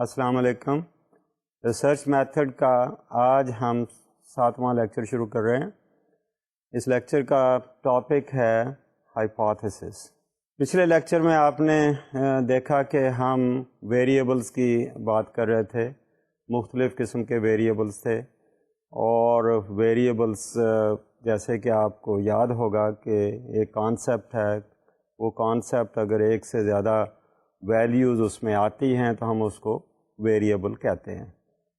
السلام علیکم. Research method کا آج ہم 7واں لیکچر شروع کر رہے ہیں. اس لیکچر کا ٹاپک ہے ہائپوتھیسس. پچھلے لیکچر میں آپ نے دیکھا کہ ہم ویریبلس کی بات کر رہے تھے. مختلف قسم کے ویریبلس تھے اور ویریبلس جیسے کہ آپ کو یاد ہوگا کہ ایک کانسیپٹ ہے. وہ کانسیپٹ اگر ایک سے زیادہ ویلیوز اس میں آتی ہیں تو ہم اس کو ویریبل کہتے ہیں.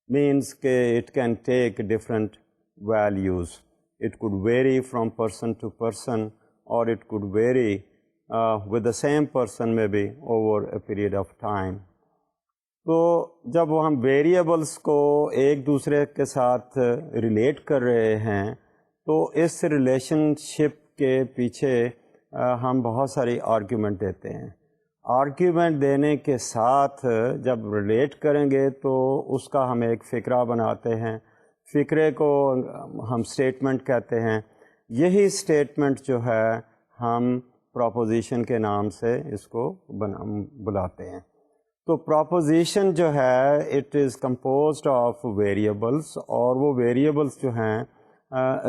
مینس کہ it can take different values. It could vary from person to person اور it could vary with the same person میں be over a period of time. تو جب ہم ویریبلس کو ایک دوسرے کے ساتھ ریلیٹ کر رہے ہیں تو اس ریلیشن شپ کے پیچھے ہم بہت ساری آرگیومنٹ دیتے ہیں. آرگیومنٹ دینے کے ساتھ جب ریلیٹ کریں گے تو اس کا ہم ایک فقرہ بناتے ہیں. فقرے کو ہم اسٹیٹمنٹ کہتے ہیں. یہی اسٹیٹمنٹ جو ہے ہم پروپوزیشن کے نام سے اس کو بلاتے ہیں. تو پروپوزیشن جو ہے it is composed of variables اور وہ ویریبلس جو ہیں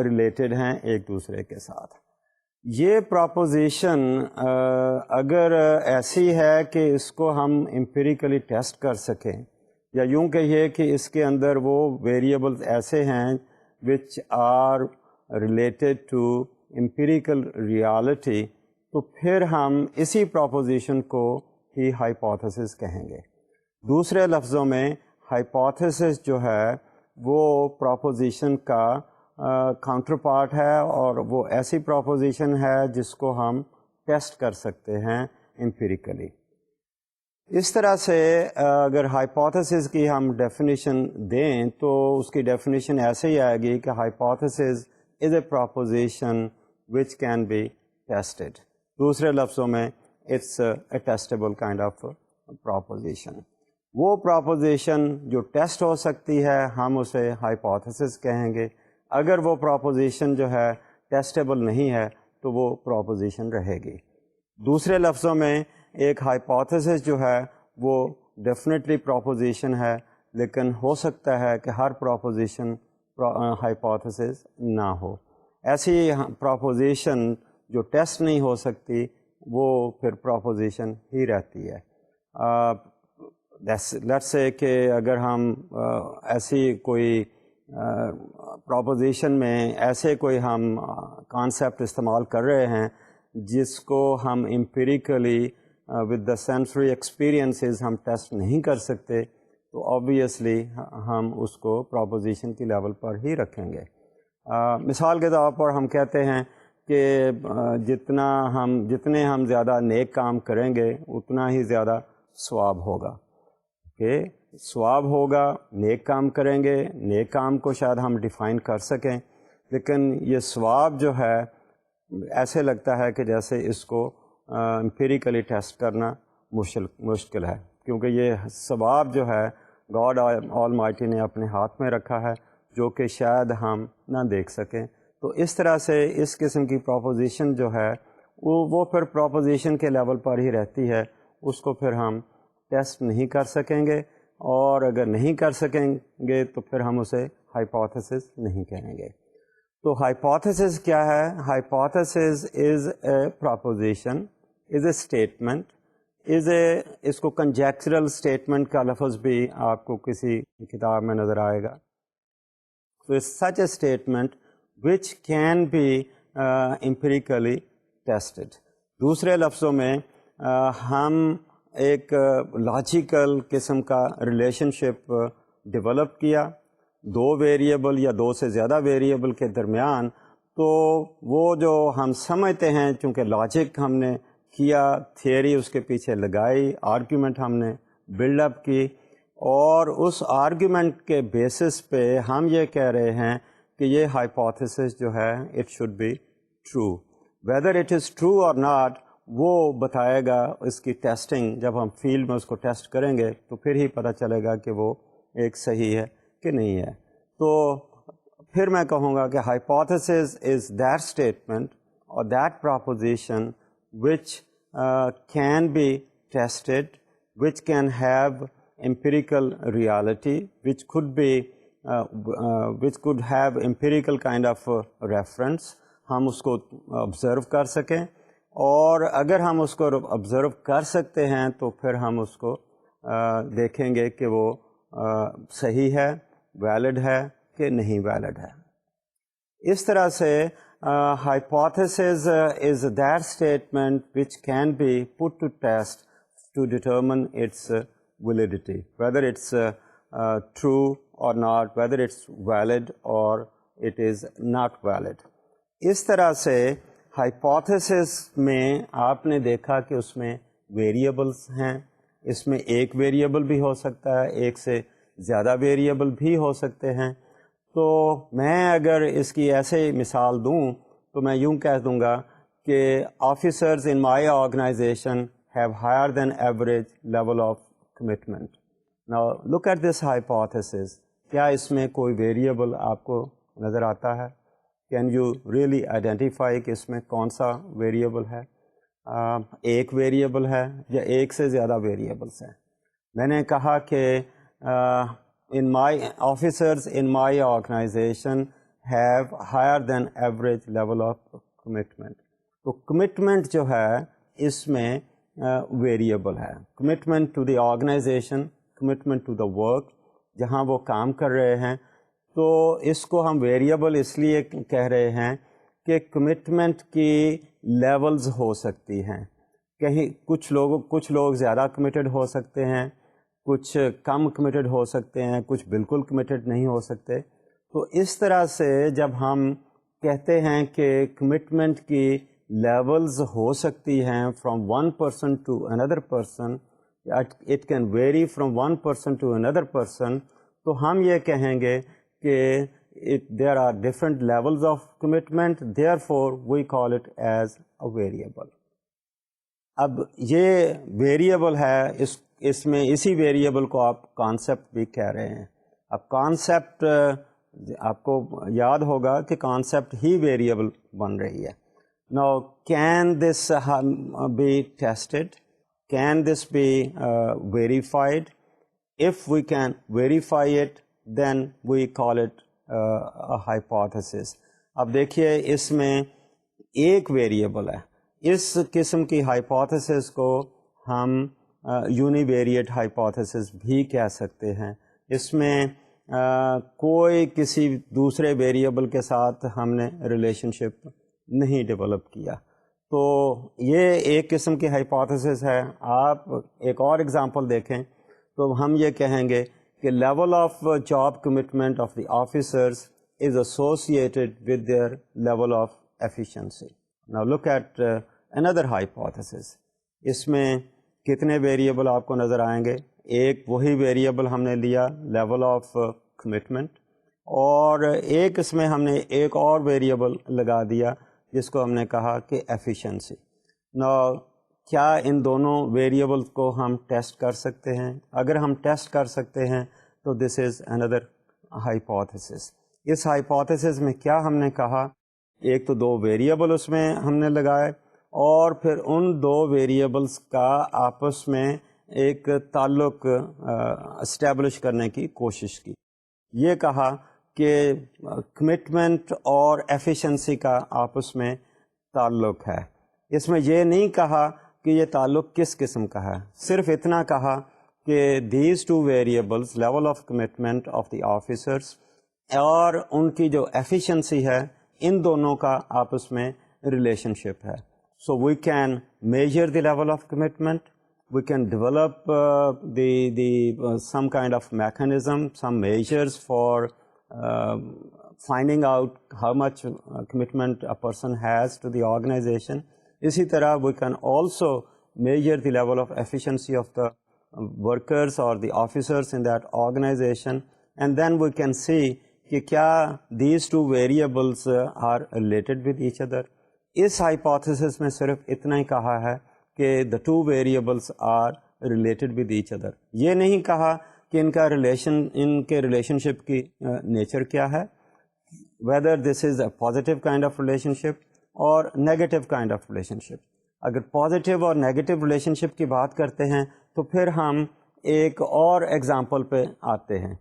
ریلیٹڈ ہیں ایک دوسرے کے ساتھ. یہ پروپوزیشن اگر ایسی ہے کہ اس کو ہم امپیریکلی ٹیسٹ کر سکیں یا یوں کہیے کہ اس کے اندر وہ ویریبلز ایسے ہیں which are related to empirical reality تو پھر ہم اسی پروپوزیشن کو ہی ہائپوتھیسس کہیں گے. دوسرے لفظوں میں ہائپوتھیسس جو ہے وہ پروپوزیشن کا کاؤنٹر پارٹ ہے اور وہ ایسی پروپوزیشن ہے جس کو ہم ٹیسٹ کر سکتے ہیں امپیریکلی. اس طرح سے اگر ہائپوتھیسس کی ہم ڈیفینیشن دیں تو اس کی ڈیفینیشن ایسے ہی آئے گی کہ hypothesis is a proposition which can be tested. دوسرے لفظوں میں it's a testable kind of proposition. وہ پروپوزیشن جو ٹیسٹ ہو سکتی ہے ہم اسے ہائپوتھیسس کہیں گے. اگر وہ پروپوزیشن جو ہے ٹیسٹیبل نہیں ہے تو وہ پروپوزیشن رہے گی. دوسرے لفظوں میں ایک ہائپوتھیسس جو ہے وہ ڈیفینیٹلی پروپوزیشن ہے لیکن ہو سکتا ہے کہ ہر پروپوزیشن ہائپوتھیسس نہ ہو. ایسی پروپوزیشن جو ٹیسٹ نہیں ہو سکتی وہ پھر پروپوزیشن ہی رہتی ہے. لیٹس سے کہ اگر ہم ایسی کوئی پروپوزیشن میں ایسے کوئی ہم کانسیپٹ استعمال کر رہے ہیں جس کو ہم empirically with the sensory experiences ہم ٹیسٹ نہیں کر سکتے تو آبویسلی ہم اس کو پروپوزیشن کی لیول پر ہی رکھیں گے. مثال کے طور پر ہم کہتے ہیں کہ جتنے ہم زیادہ نیک کام کریں گے اتنا ہی زیادہ ثواب ہوگا. کہ ثواب ہوگا نیک کام کریں گے. نیک کام کو شاید ہم ڈیفائن کر سکیں لیکن یہ ثواب جو ہے ایسے لگتا ہے کہ جیسے اس کو امپیریکلی ٹیسٹ کرنا مشکل ہے کیونکہ یہ ثواب جو ہے گاڈ آل مائٹی نے اپنے ہاتھ میں رکھا ہے جو کہ شاید ہم نہ دیکھ سکیں. تو اس طرح سے اس قسم کی پروپوزیشن جو ہے وہ پھر پروپوزیشن کے لیول پر ہی رہتی ہے. اس کو پھر ہم ٹیسٹ نہیں کر سکیں گے اور اگر نہیں کر سکیں گے تو پھر ہم اسے ہائپوتھیسس نہیں کہیں گے. تو ہائپوتھیسس کیا ہے؟ Hypothesis is a proposition, is a statement, اس کو کنجیکچرل اسٹیٹمنٹ کا لفظ بھی آپ کو کسی کتاب میں نظر آئے گا. تو such a statement which can be empirically tested. دوسرے لفظوں میں ہم ایک لاجیکل قسم کا ریلیشن شپ ڈیولپ کیا دو ویریبل یا دو سے زیادہ ویریبل کے درمیان. تو وہ جو ہم سمجھتے ہیں چونکہ لاجک ہم نے کیا، تھیوری اس کے پیچھے لگائی، آرگیومنٹ ہم نے بلڈ اپ کی اور اس آرگیومنٹ کے بیسس پہ ہم یہ کہہ رہے ہیں کہ یہ ہائپوتھیسس جو ہے it should be true. Whether it is true اور ناٹ وہ بتائے گا اس کی ٹیسٹنگ. جب ہم فیلڈ میں اس کو ٹیسٹ کریں گے تو پھر ہی پتہ چلے گا کہ وہ ایک صحیح ہے کہ نہیں ہے. تو پھر میں کہوں گا کہ ہائپوتھیسس از دیٹ اسٹیٹمنٹ اور that proposition which can be tested, which can have empirical reality which could have empirical kind of reference, ہم اس کو آبزرو کر سکیں, اور اگر ہم اس کو آبزرو کر سکتے ہیں تو پھر ہم اس کو دیکھیں گے کہ وہ صحیح ہے, ویلڈ ہے کہ نہیں ویلڈ ہے. اس طرح سے hypothesis is that statement which can be put to test to determine its validity, whether it's true or not, whether it's valid or it is not valid. اس طرح سے ہائپوتھیسس میں آپ نے دیکھا کہ اس میں ویریبلس ہیں, اس میں ایک ویریبل بھی ہو سکتا ہے, ایک سے زیادہ ویریبل بھی ہو سکتے ہیں. تو میں اگر اس کی ایسے مثال دوں تو میں یوں کہہ دوں گا کہ officers in my organisation have higher than average level of commitment. Now look at this hypothesis, کیا اس میں کوئی ویریبل آپ کو نظر آتا ہے؟ کین یو ریئلی آئیڈینٹیفائی کہ اس میں کون سا ویریبل ہے؟ ایک ویریبل ہے یا ایک سے زیادہ ویریبلس ہیں؟ میں نے کہا کہ in my officers in my organization have higher than average level of commitment. تو commitment جو ہے اس میں variable ہے. commitment to the organization, commitment to the work, جہاں وہ کام کر رہے ہیں. تو اس کو ہم variable اس لیے کہہ رہے ہیں کہ commitment کی levels ہو سکتی ہیں. کہیں کچھ لوگ زیادہ committed ہو سکتے ہیں, کچھ کم کمیٹڈ ہو سکتے ہیں, کچھ بالکل کمیٹڈ نہیں ہو سکتے. تو اس طرح سے جب ہم کہتے ہیں کہ کمٹمنٹ کی لیولز ہو سکتی ہیں from one person to another person, it can vary from one person to another person, تو ہم یہ کہیں گے کہ there are different levels of commitment, therefore we call it as a variable. اب یہ ویریبل ہے, اس میں اسی ویریبل کو آپ کانسیپٹ بھی کہہ رہے ہیں. اب کانسیپٹ آپ کو یاد ہوگا کہ کانسیپٹ ہی ویریبل بن رہی ہے. Now can this be tested, can this be verified? If we can verify it then we call it hypothesis. اب دیکھیے اس میں ایک ویریبل ہے. اس قسم کی ہائپوتھیسس کو ہم یونی ویریٹ ہائپوتھیسس بھی کہہ سکتے ہیں. اس میں کوئی کسی دوسرے ویریبل کے ساتھ ہم نے ریلیشن شپ نہیں ڈیولپ کیا. تو یہ ایک قسم کی ہائپوتھیسس ہے. آپ ایک اور ایگزامپل دیکھیں تو ہم یہ کہیں گے کہ level of job commitment of the officers is associated with their level of efficiency. Now look at another hypothesis. اس میں کتنے ویریبل آپ کو نظر آئیں گے؟ ایک وہی ویریبل ہم نے لیا لیول آف کمٹمنٹ, اور ایک اس میں ہم نے ایک اور ویریبل لگا دیا جس کو ہم نے کہا کہ ایفیشنسی. ناؤ کیا ان دونوں ویریبلس کو ہم ٹیسٹ کر سکتے ہیں؟ اگر ہم ٹیسٹ کر سکتے ہیں تو دس از another hypothesis. اس ہائپوتھیسس میں کیا ہم نے کہا؟ ایک تو دو ویریبل اس میں ہم نے لگائے, اور پھر ان دو ویریبلس کا آپس میں ایک تعلق اسٹیبلش کرنے کی کوشش کی. یہ کہا کہ کمٹمنٹ اور ایفیشنسی کا آپس میں تعلق ہے. اس میں یہ نہیں کہا کہ یہ تعلق کس قسم کا ہے, صرف اتنا کہا کہ these two variables level of commitment of the officers اور ان کی جو ایفیشنسی ہے, ان دونوں کا آپس میں ریلیشن شپ ہے. So we can measure the level of commitment, we can develop some kind of mechanism, some measures for finding out how much commitment a person has to the organization. Isi tarah we can also measure the level of efficiency of the workers or the officers in that organization, and then we can see ki kya these two variables are related with each other. اس hypothesis میں صرف اتنا ہی کہا ہے کہ the two variables are related with each other. یہ نہیں کہا کہ ان کے ریلیشن شپ کی نیچر کیا ہے, whether this is a positive kind of relationship or negative kind of relationship. اگر پازیٹیو اور نیگیٹو ریلیشن شپ کی بات کرتے ہیں تو پھر ہم ایک اور ایگزامپل پہ آتے ہیں.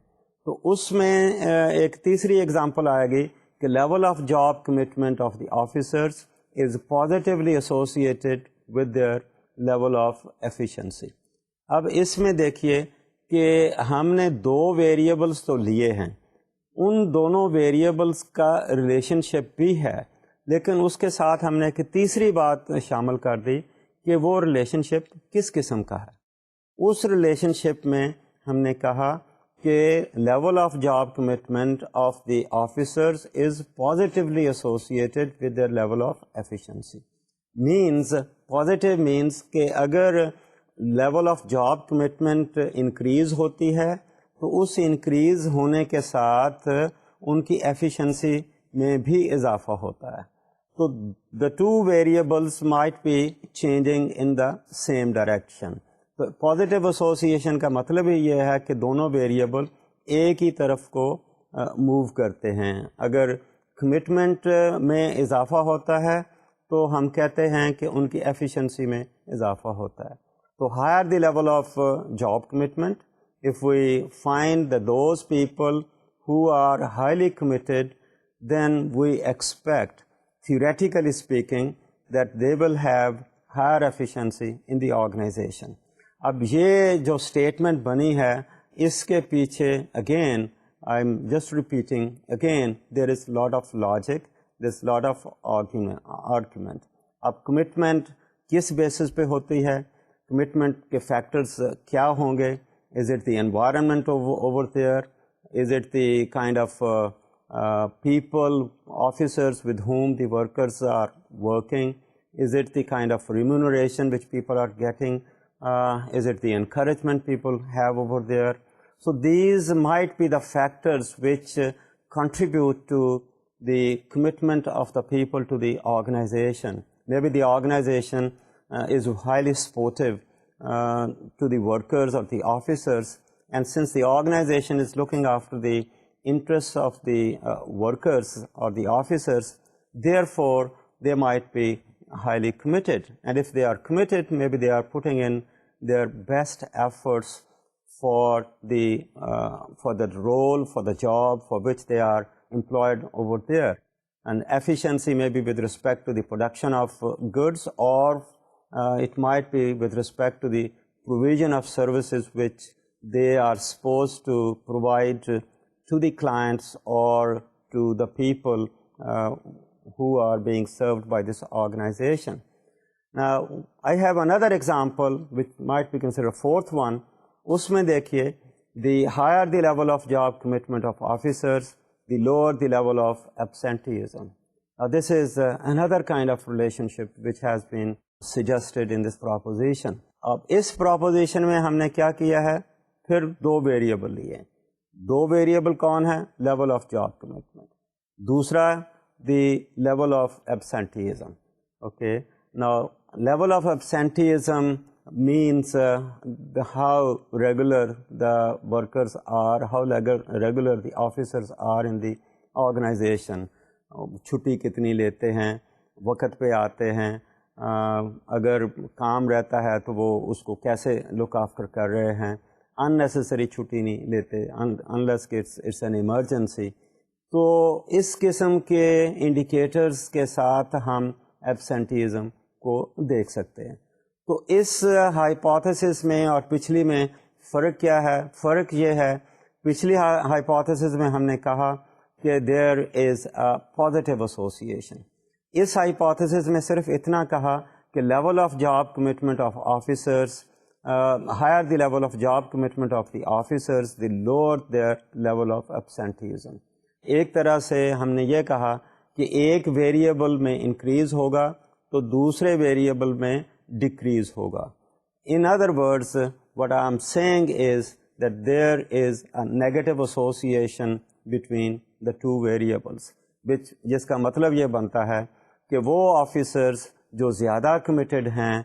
تو اس میں ایک تیسری ایگزامپل آئے گی کہ level of job commitment of the officers is positively associated with their level of efficiency. اب اس میں دیکھیے کہ ہم نے 2 ویریبلس تو لیے ہیں, ان دونوں ویریبلس کا ریلیشن شپ بھی ہے, لیکن اس کے ساتھ ہم نے ایک تیسری بات شامل کر دی کہ وہ ریلیشن شپ کس قسم کا ہے. اس ریلیشن شپ میں ہم نے کہا کہ level of job commitment of the officers is positively associated with their level of efficiency. Means positive means کہ اگر level of job commitment increase ہوتی ہے تو اس انکریز ہونے کے ساتھ ان کی ایفیشنسی میں بھی اضافہ ہوتا ہے. تو the 2 variables might be changing in the same direction. تو پازیٹیو ایسوسیشن کا مطلب ہی یہ ہے کہ دونوں ویریبل ایک ہی طرف کو موو کرتے ہیں. اگر کمٹمنٹ میں اضافہ ہوتا ہے تو ہم کہتے ہیں کہ ان کی ایفیشنسی میں اضافہ ہوتا ہے. تو higher the level of job commitment, if we find that those people who are highly committed, then we expect, theoretically speaking, that they will have higher efficiency in the organization. اب یہ جو statement بنی ہے اس کے پیچھے again I am just repeating again there is lot of logic, there is lot of argument. اب commitment کس بیسس پہ ہوتی ہے, کمٹمنٹ کے فیکٹرز کیا ہوں گے, is it the environment over there, is it the kind of people officers with whom the workers are working, is it the kind of remuneration which people are getting, is it the encouragement people have over there. So these might be the factors which contribute to the commitment of the people to the organization. Maybe the organization is highly supportive to the workers or the officers, and since the organization is looking after the interests of the workers or the officers, therefore they might be highly committed. And if they are committed, maybe they are putting in their best efforts for the role, for the job for which they are employed over there. And efficiency may be with respect to the production of goods, or it might be with respect to the provision of services which they are supposed to provide to the clients or to the people who are being served by this organization. Now, I have another example which might be considered a fourth one. Usme dekhiye, the higher the level of job commitment of officers, the lower the level of absenteeism. Now, this is another kind of relationship which has been suggested in this proposition. اب اس proposition میں ہم نے کیا کیا ہے, پھر 2 variable لیے. 2 variable کون ہے؟ لیول آف جاب کمٹمنٹ, دوسرا دی level of absenteeism. Okay, now level of absenteeism means how regular the workers are, how regular the officers are in the organization. چھٹی کتنی لیتے ہیں, وقت پہ آتے ہیں, اگر کام رہتا ہے تو وہ اس کو کیسے لک آفٹر کر رہے ہیں, ان نیسیسری چھٹی نہیں لیتے unless it's an emergency. تو اس قسم کے انڈیکیٹرز کے ساتھ ہم ایبسینٹیزم کو دیکھ سکتے ہیں. تو اس ہائپوتھیسس میں اور پچھلی میں فرق کیا ہے؟ فرق یہ ہے, پچھلی ہائپوتھیسس میں ہم نے کہا کہ there is a positive association. اس ہائپوتھیسس میں صرف اتنا کہا کہ level of job commitment of officers, higher the level of job commitment of the officers, the lower their level of absenteeism. ایک طرح سے ہم نے یہ کہا کہ ایک ویریبل میں انکریز ہوگا تو دوسرے ویریبل میں ڈیکریز ہوگا. In other words, what I am saying is that there is a negative association between the 2 variables, جس کا مطلب یہ بنتا ہے کہ وہ آفیسرز جو زیادہ کمیٹڈ ہیں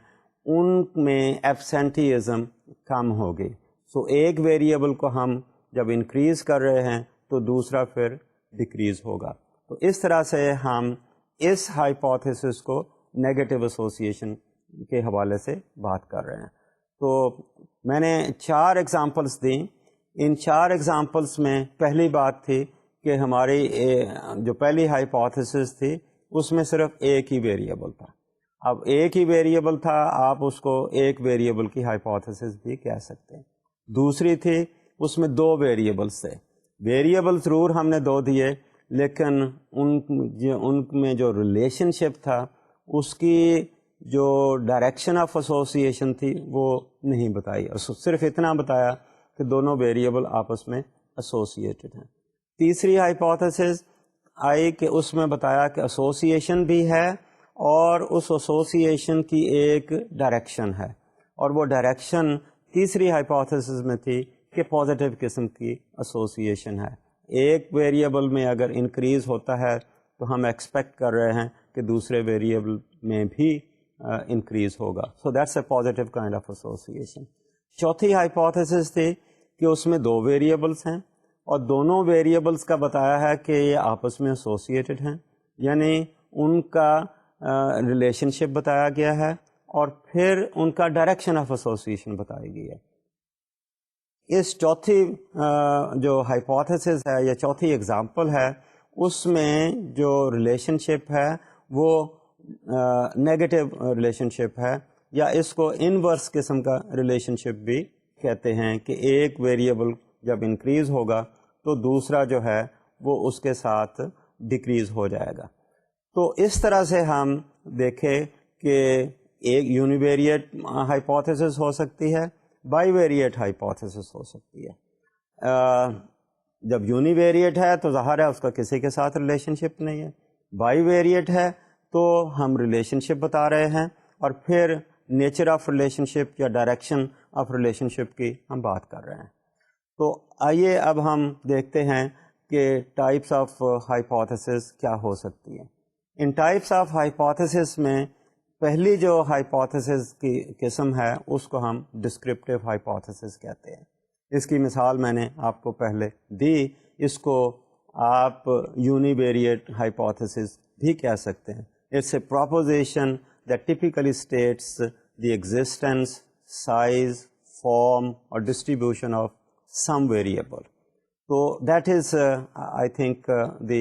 ان میں ایبسینٹیزم کم ہوگی. سو ایک ویریبل کو ہم جب انکریز کر رہے ہیں تو دوسرا پھر ڈیکریز ہوگا. تو اس طرح سے ہم اس ہائپوتھیسس کو نیگیٹو ایسوسیشن کے حوالے سے بات کر رہے ہیں. تو میں نے 4 ایگزامپلس دیں. ان 4 ایگزامپلس میں پہلی بات تھی کہ ہماری جو پہلی ہائپوتھیسس تھی اس میں صرف ایک ہی ویریبل تھا. اب ایک ہی ویریبل تھا، آپ اس کو ایک ویریبل کی ہائپوتھیسس بھی کہہ سکتے ہیں. دوسری تھی اس میں 2 ویریبلس تھے. ویریبل ضرور ہم نے 2 دیے، لیکن ان میں جو ریلیشن شپ تھا اس کی جو ڈائریکشن آف ایسوسیشن تھی وہ نہیں بتائی، صرف اتنا بتایا کہ دونوں ویریبل آپس میں ایسوسیٹڈ ہیں. تیسری ہائپوتھیسس آئی کہ اس میں بتایا کہ ایسوسیشن بھی ہے اور اس ایسوسیشن کی ایک ڈائریکشن ہے، اور وہ ڈائریکشن تیسری ہائپوتھیسس میں تھی کہ پازیٹیو قسم کی ایسوسیشن ہے. ایک ویریبل میں اگر انکریز ہوتا ہے تو ہم ایکسپیکٹ کر رہے ہیں کہ دوسرے ویریبل میں بھی انکریز ہوگا. So that's a positive kind of association. چوتھی ہائپوتھیسس تھی کہ اس میں 2 ویریبلس ہیں اور دونوں ویریبلس کا بتایا ہے کہ یہ آپس میں ایسوسیٹڈ ہیں، یعنی ان کا ریلیشن شپ بتایا گیا ہے اور پھر ان کا ڈائریکشن آف ایسوسیشن بتائی گئی ہے. اس چوتھی جو ہائپوتھیسس ہے یا چوتھی ایگزامپل ہے اس میں جو ریلیشن شپ ہے وہ نیگیٹو ریلیشن شپ ہے، یا اس کو انورس قسم کا ریلیشن شپ بھی کہتے ہیں کہ ایک ویریبل جب انکریز ہوگا تو دوسرا جو ہے وہ اس کے ساتھ ڈیکریز ہو جائے گا. تو اس طرح سے ہم دیکھیں کہ ایک یونیویریٹ ہائپوتھیسس ہو سکتی ہے، بائی ویریٹ ہائپوتھیسس ہو سکتی ہے. جب یونیویریٹ ہے تو ظاہر ہے اس کا کسی کے ساتھ ریلیشن شپ نہیں ہے. بائی ویریٹ ہے تو ہم ریلیشن شپ بتا رہے ہیں اور پھر نیچر آف ریلیشن شپ یا ڈائریکشن آف ریلیشن شپ کی ہم بات کر رہے ہیں. تو آئیے اب ہم دیکھتے ہیں کہ ٹائپس آف ہائپوتھیسس کیا ہو سکتی ہیں. ان ٹائپس آف ہائپوتھیسس میں پہلی جو ہائپوتھیسس کی قسم ہے اس کو ہم ڈسکرپٹیو ہائپوتھیسس کہتے ہیں. اس کی مثال میں نے آپ کو پہلے دی. اس کو آپ یونیویریٹ ہائپوتھیسس بھی کہہ سکتے ہیں. It's a proposition that typically states the existence, size, form اور distribution of some variable. So that is I think the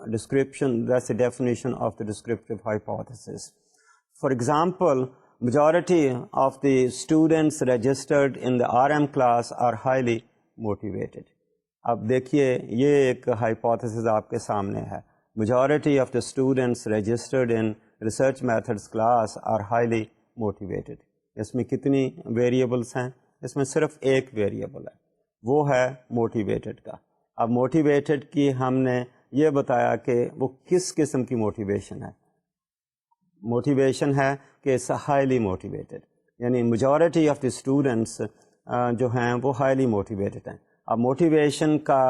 description, that's the definition of the descriptive hypothesis. For example, majority of the students registered in the RM class are highly motivated. اب دیکھیے یہ ایک hypothesis آپ کے سامنے ہے. Majority of the students registered in research methods class are highly motivated. اس میں کتنی ویریبلس ہیں؟ اس میں صرف ایک ویریبل ہے، وہ ہے موٹیویٹڈ کا. اب موٹیویٹڈ کی ہم نے یہ بتایا کہ وہ کس قسم کی موٹیویشن ہے. موٹیویشن ہے کہ ہائیلی موٹیویٹڈ، یعنی میجورٹی آف دی اسٹوڈنٹس جو ہیں وہ ہائیلی موٹیویٹڈ ہیں. اب موٹیویشن کا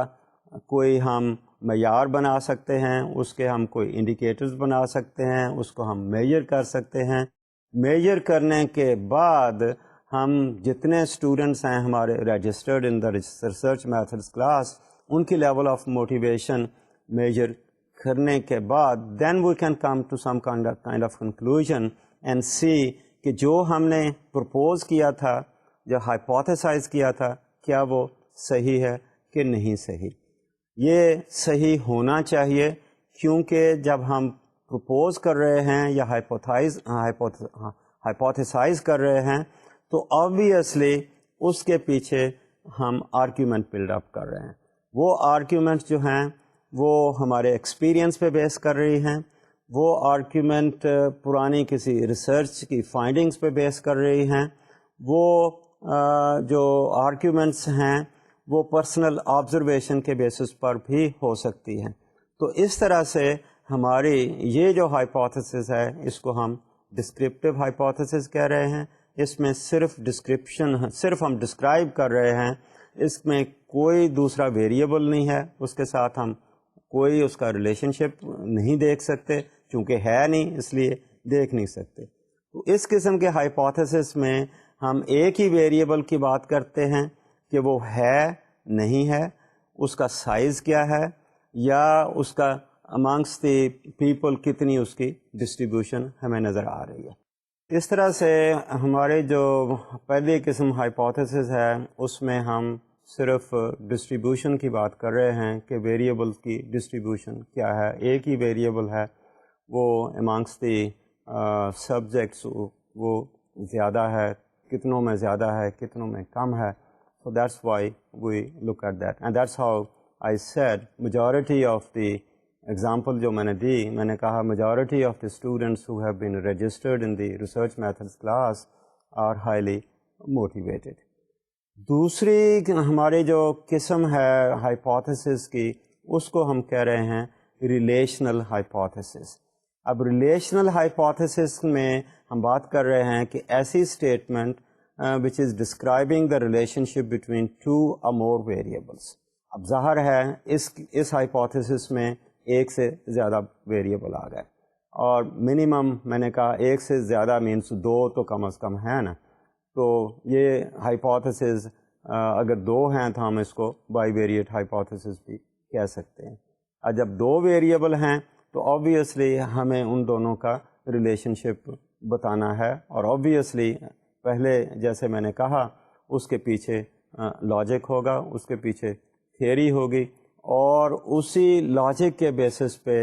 کوئی ہم معیار بنا سکتے ہیں، اس کے ہم کوئی انڈیکیٹرز بنا سکتے ہیں، اس کو ہم میجر کر سکتے ہیں. میجر کرنے کے بعد ہم جتنے اسٹوڈنٹس ہیں ہمارے registered in the research methods class, ان کی لیول آف موٹیویشن میجر کرنے کے بعد then we can come to some kind of conclusion and see کہ جو ہم نے پرپوز کیا تھا، جو ہائپوتھیسائز کیا تھا، کیا وہ صحیح ہے کہ نہیں صحیح. یہ صحیح ہونا چاہیے کیونکہ جب ہم پرپوز کر رہے ہیں یا ہائپوتھیسائز کر رہے ہیں تو آبویسلی اس کے پیچھے ہم آرگیومنٹ بلڈ اپ کر رہے ہیں. وہ آرگیومنٹ جو ہیں وہ ہمارے ایکسپیرئنس پہ بیس کر رہی ہیں، وہ آرگیومنٹ پرانی کسی ریسرچ کی فائنڈنگز پہ بیس کر رہی ہیں، وہ جو آرگیومنٹس ہیں وہ پرسنل آبزرویشن کے بیسس پر بھی ہو سکتی ہیں. تو اس طرح سے ہماری یہ جو ہائپوتھیسس ہے اس کو ہم ڈسکرپٹیو ہائپوتھیسس کہہ رہے ہیں. اس میں صرف ڈسکرپشن، صرف ہم ڈسکرائب کر رہے ہیں، اس میں کوئی دوسرا ویریبل نہیں ہے، اس کے ساتھ ہم کوئی اس کا ریلیشن شپ نہیں دیکھ سکتے، چونکہ ہے نہیں اس لیے دیکھ نہیں سکتے. تو اس قسم کے ہائپوتھیسس میں ہم ایک ہی ویریبل کی بات کرتے ہیں کہ وہ ہے نہیں ہے، اس کا سائز کیا ہے، یا اس کا امانگس دی پیپل کتنی اس کی ڈسٹریبیوشن ہمیں نظر آ رہی ہے. اس طرح سے ہمارے جو پہلی قسم ہائپوتھیسس ہے اس میں ہم صرف ڈسٹریبیوشن کی بات کر رہے ہیں کہ ویریبل کی ڈسٹریبیوشن کیا ہے. ایک ہی ویریبل ہے وہ امانگس دی سبجیکٹس وہ زیادہ ہے, کتنوں میں زیادہ ہے کتنوں میں کم ہے. So that's why we look at that, and that's how I said majority of the example جو میں نے دی, میں نے کہا majority of the students who have been registered in the research methods class are highly motivated. دوسری ہماری جو قسم ہے ہائپوتھیسس کی اس کو ہم کہہ رہے ہیں ریلیشنل ہائپوتھیسس. اب ریلیشنل ہائپوتھیسس میں ہم بات کر رہے ہیں کہ ایسی statement which is describing the relationship between two or more variables. اب ظاہر ہے اس ہائپوتھیسس میں ایک سے زیادہ ویریبل آ گئے, اور منیمم میں نے کہا ایک سے زیادہ مینس دو تو کم از کم ہے نا. تو یہ ہائپوتھیسس اگر دو ہیں تو ہم اس کو بائی ویریٹ ہائپوتھیسس بھی کہہ سکتے ہیں. اور جب دو ویریبل ہیں تو آبویسلی ہمیں ان دونوں کا ریلیشن شپ بتانا ہے, اور آبویسلی پہلے جیسے میں نے کہا اس کے پیچھے لاجک ہوگا, اس کے پیچھے تھیوری ہوگی, اور اسی لاجک کے بیسس پہ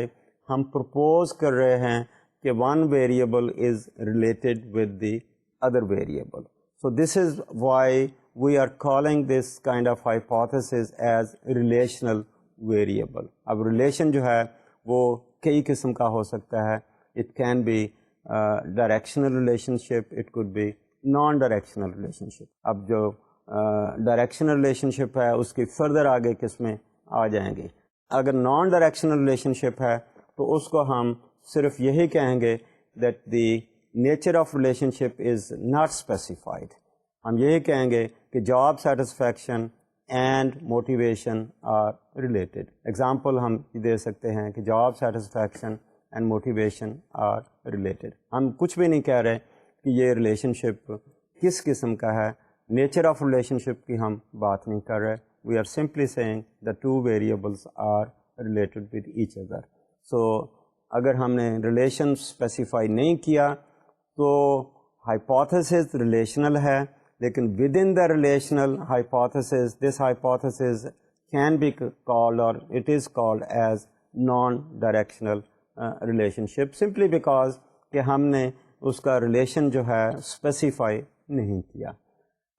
ہم پرپوز کر رہے ہیں کہ one variable is related with the other variable. So this is why we are calling this kind of hypothesis as relational variable. اب ریلیشن جو ہے وہ کئی قسم کا ہو سکتا ہے. It can be directional relationship, it could be non directional relationship. اب جو ڈائریکشنل ریلیشن شپ ہے اس کی فردر آگے قسمیں آ جائیں گی. اگر نان ڈائریکشنل ریلیشن شپ ہے تو اس کو ہم صرف یہی کہیں گے that the nature of relationship is not specified. ہم یہی کہیں گے کہ job satisfaction and motivation are related. Example ہم دے سکتے ہیں کہ job satisfaction and motivation are related. ہم کچھ بھی نہیں کہہ رہے کہ یہ ریلیشن شپ کس قسم کا ہے, نیچر آف ریلیشن شپ کی ہم بات نہیں کر رہے. We are simply saying the two variables are related with each other. So اگر ہم نے ریلیشن اسپیسیفائی نہیں کیا تو ہائپوتھیسس ریلیشنل ہے, لیکن within the relational hypothesis this hypothesis can be called اور it is called as non directional relationship, simply because کہ ہم نے اس کا ریلیشن جو ہے اسپیسیفائی نہیں کیا.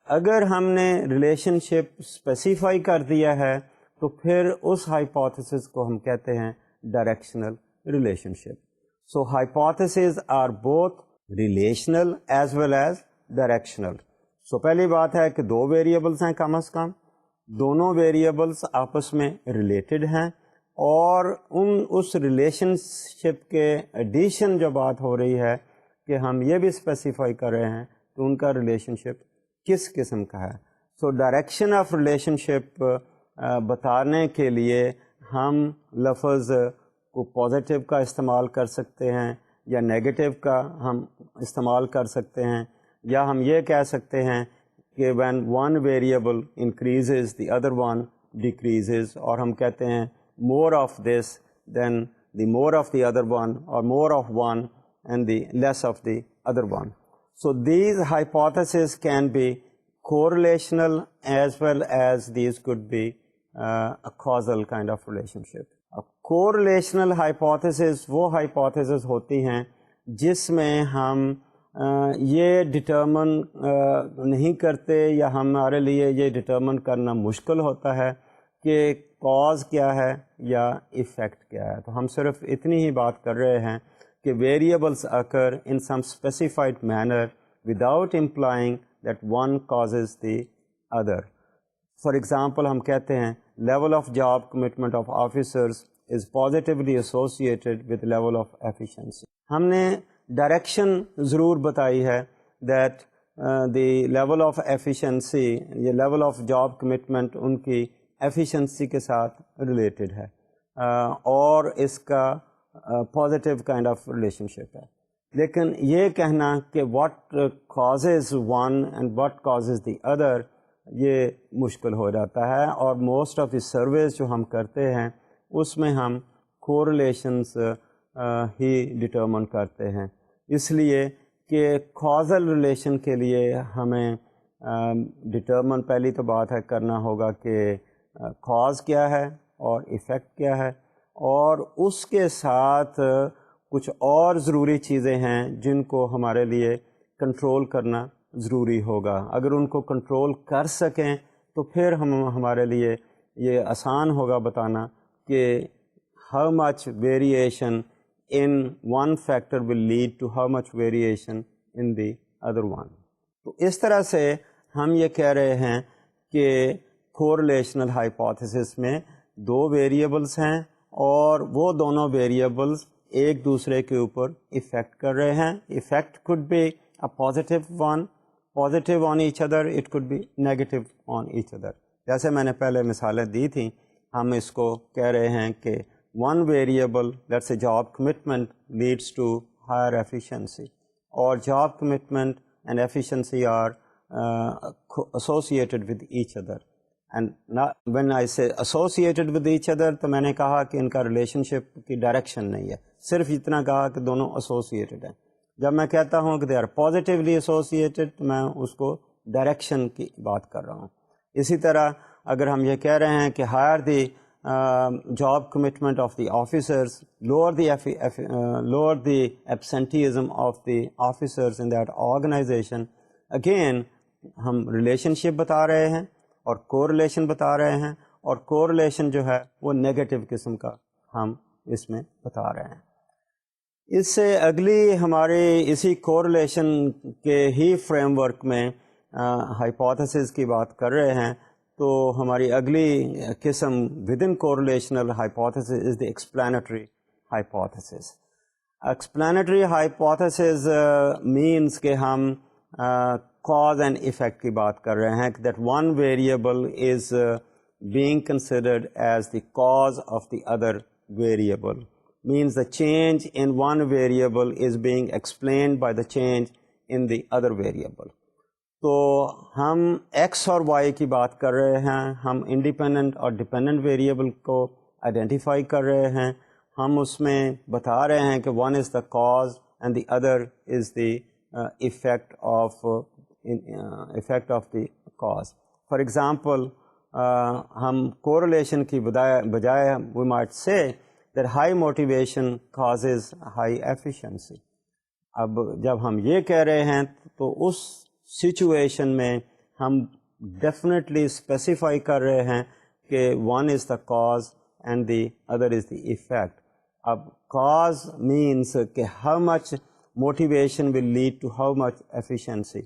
اگر ہم نے ریلیشن شپ اسپیسیفائی کر دیا ہے تو پھر اس ہائپوتھیسس کو ہم کہتے ہیں directional relationship. So hypotheses are both relational as well as directional. So پہلی بات ہے کہ دو ویریبلس ہیں کم از کم, دونوں ویریبلس آپس میں ریلیٹڈ ہیں, اور اس ریلیشن شپ کے ایڈیشن جو بات ہو رہی ہے کہ ہم یہ بھی اسپیسیفائی کر رہے ہیں کہ ان کا ریلیشن شپ کس قسم کا ہے. سو ڈائریکشن آف ریلیشن شپ بتانے کے لیے ہم لفظ کو پازیٹیو کا استعمال کر سکتے ہیں یا نیگیٹو کا ہم استعمال کر سکتے ہیں, یا ہم یہ کہہ سکتے ہیں کہ when one variable increases the other one decreases, اور ہم کہتے ہیں more of this than the more of the other one, or more of one and the less of the other one. So these hypotheses can be correlational as well as these could be a causal kind of relationship. correlational hypothesis وہ hypothesis ہوتی ہیں جس میں ہم یہ determine نہیں کرتے یا ہمارے لیے یہ ڈٹرمن کرنا مشکل ہوتا ہے کہ کاز کیا ہے یا ایفیکٹ کیا ہے. تو ہم صرف اتنی ہی بات کر رہے ہیں کہ variables occur in some specified manner without implying that one causes the other. For example, ہم کہتے ہیں level of job commitment of officers is positively associated with level of efficiency. ہم نے ڈائریکشن ضرور بتائی ہے that the level of efficiency, یہ level of job commitment ان کی ایفیشنسی کے ساتھ ریلیٹڈ ہے, اور اس کا positive kind of relationship ہے. لیکن یہ کہنا کہ what causes one and what causes the other یہ مشکل ہو جاتا ہے, اور موسٹ آف دی سرویز جو ہم کرتے ہیں اس میں ہم کوریلیشنس ہی ڈٹرمن کرتے ہیں, اس لیے کہ کازل ریلیشن کے لیے ہمیں ڈٹرمن پہلی تو بات ہے کرنا ہوگا کہ کاز کیا ہے اور ایفیکٹ کیا ہے، اور اس کے ساتھ کچھ اور ضروری چیزیں ہیں جن کو ہمارے لیے کنٹرول کرنا ضروری ہوگا. اگر ان کو کنٹرول کر سکیں تو پھر ہمارے لیے یہ آسان ہوگا بتانا کہ how much variation in one factor will lead to how much variation in the other one. تو اس طرح سے ہم یہ کہہ رہے ہیں کہ correlational hypothesis میں دو ویریبلس ہیں اور وہ دونوں ویریبلس ایک دوسرے کے اوپر افیکٹ کر رہے ہیں. Effect could be a positive one, positive on each other, it could be negative on each other. جیسے میں نے پہلے مثالیں دی تھیں، ہم اس کو کہہ رہے ہیں کہ one variable, let's say job commitment, leads to higher efficiency, or job commitment and efficiency are associated with each other. And when I say associated with each other تو میں نے کہا کہ ان کا ریلیشن شپ کی ڈائریکشن نہیں ہے، صرف اتنا کہا کہ دونوں associated ہیں. جب میں کہتا ہوں کہ they are positively associated تو میں اس کو ڈائریکشن کی بات کر رہا ہوں. اسی طرح اگر ہم یہ کہہ رہے ہیں کہ higher the job commitment of the officers, lower the absenteeism of the officers in that organization, again ہم ریلیشن شپ بتا رہے ہیں اور کوریلیشن بتا رہے ہیں، اور کوریلیشن جو ہے وہ نیگیٹو قسم کا ہم اس میں بتا رہے ہیں. اس سے اگلی ہماری اسی کوریلیشن کے ہی فریم ورک میں ہائپوتھسز کی بات کر رہے ہیں، تو ہماری اگلی قسم within correlational hypothesis is the explanatory hypothesis. Explanatory hypothesis means کہ ہم cause and effect کی بات کر رہے ہیں، that one variable is being considered as the cause of the other variable, means the change in one variable is being explained by the change in the other variable. تو ہم x اور y کی بات کر رہے ہیں، ہم independent اور ڈیپینڈنٹ ویریبل کو آئیڈینٹیفائی کر رہے ہیں، ہم اس میں بتا رہے ہیں کہ one is the cause and the other is the effect of the cause. For example, ہم correlation کی بجائے we might say that high motivation causes high efficiency. اب جب ہم یہ کہہ رہے ہیں تو اس سچویشن میں ہم definitely specify کر رہے ہیں کہ one is the cause and the other is the effect. اب cause means کہ how much motivation will lead to how much efficiency.